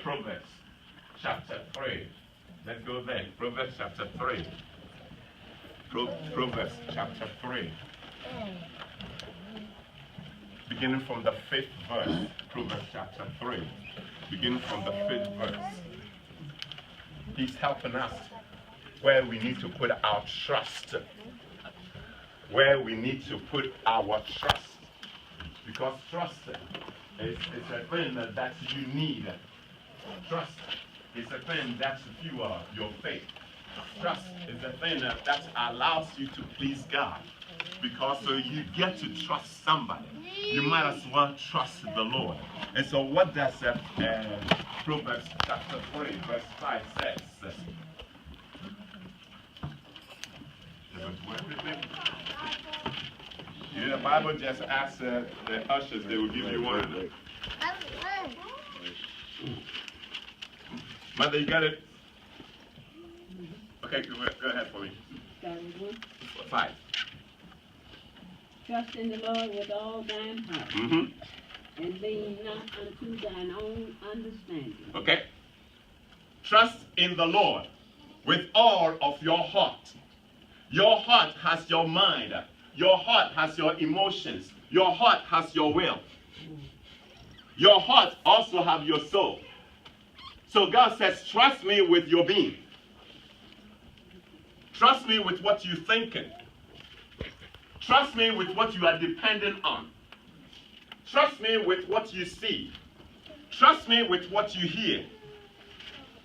Proverbs chapter 3. Let's go there. Proverbs chapter 3. Proverbs chapter 3. Beginning from the 5th verse. Proverbs chapter 3. Beginning from the 5th verse. He's helping us where we need to put our trust. Where we need to put our trust. Because trust is a thing that you need. Trust is a thing that fuels your faith. Trust is a thing that allows you to please God. Because you get to trust somebody. You might as well trust the Lord. And so what does Proverbs chapter 3 verse 5 says? You know, the Bible just asks the ushers, they will give you one. Mother, you got it? Okay, go ahead for me. 5. Trust in the Lord with all thine heart, and lean not unto thine own understanding. Okay. Trust in the Lord with all of your heart. Your heart has your mind. Your heart has your emotions. Your heart has your will. Your heart also have your soul. So God says, trust me with your being. Trust me with what you're thinking. Trust me with what you are dependent on. Trust me with what you see. Trust me with what you hear.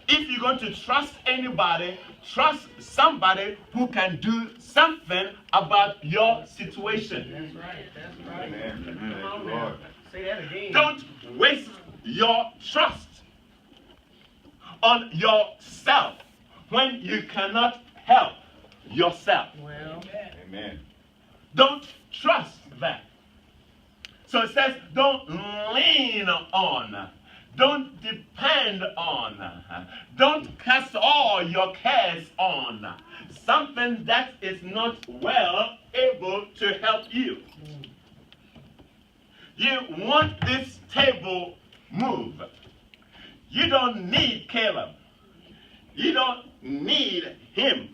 If you're going to trust anybody, trust somebody who can do something about your situation. That's right. That's right. Amen. Come on now. Say that again. Don't waste your trust on yourself when you cannot help yourself. Well, amen. Don't trust that. So it says, don't lean on. Don't depend on. Don't cast all your cares on something that is not well able to help you. You want this table moved. You don't need Caleb. You don't need him.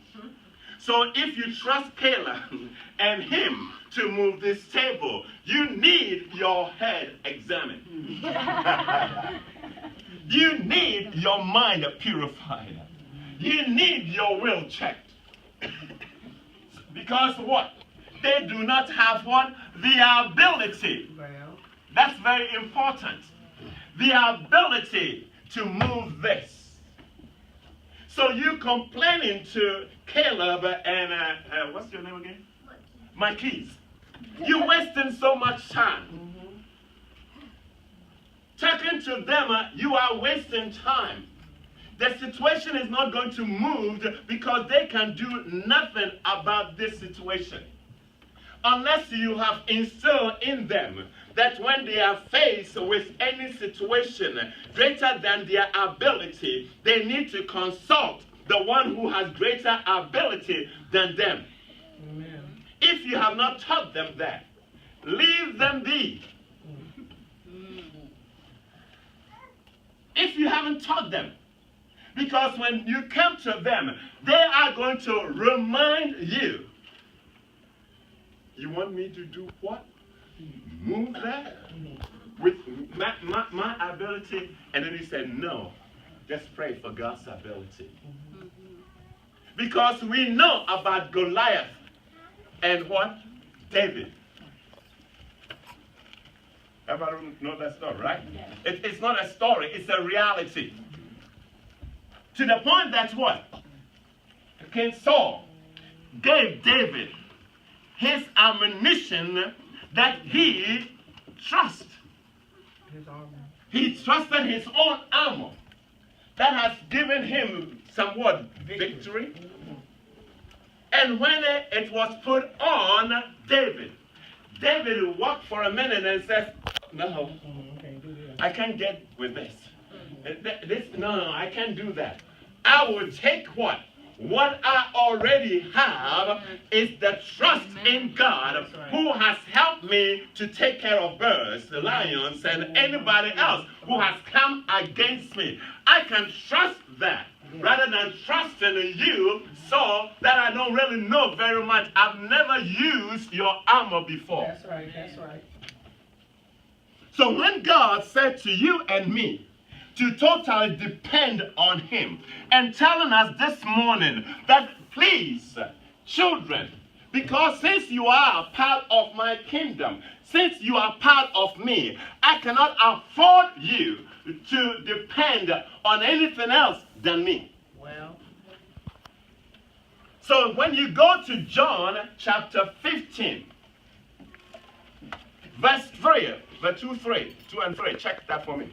So if you trust Caleb and him to move this table, you need your head examined. You need your mind purified. You need your will checked. Because what? They do not have what? The ability. That's very important. The ability to move this. So you complaining to Caleb and, what's your name again? Marquise. You're wasting so much time. Talking to them, you are wasting time. The situation is not going to move because they can do nothing about this situation. Unless you have instilled in them that when they are faced with any situation greater than their ability, they need to consult the one who has greater ability than them. Amen. If you have not taught them that, leave them be. If you haven't taught them, because when you come to them, they are going to remind you. You want me to do what? Move that? With my ability? And then he said, no. Just pray for God's ability. Because we know about Goliath and what? David. Everybody know that story, right? It's not a story, it's a reality. To the point that what? King Saul gave David his ammunition that he trusted. He trusted his own armor. That has given him somewhat victory. And when it was put on David, David walked for a minute and said, no, I can't get with this. No, I can't do that. I will take what? What I already have is the trust in God who has helped me to take care of birds, the lions, and anybody else who has come against me. I can trust that rather than trusting in you so that I don't really know very much. I've never used your armor before. That's right, that's right. So when God said to you and me to totally depend on him and telling us this morning that please, children, because since you are a part of my kingdom, since you are part of me, I cannot afford you to depend on anything else than me. Well. So when you go to John chapter 15, verse 3, verse 2 and 3, check that for me.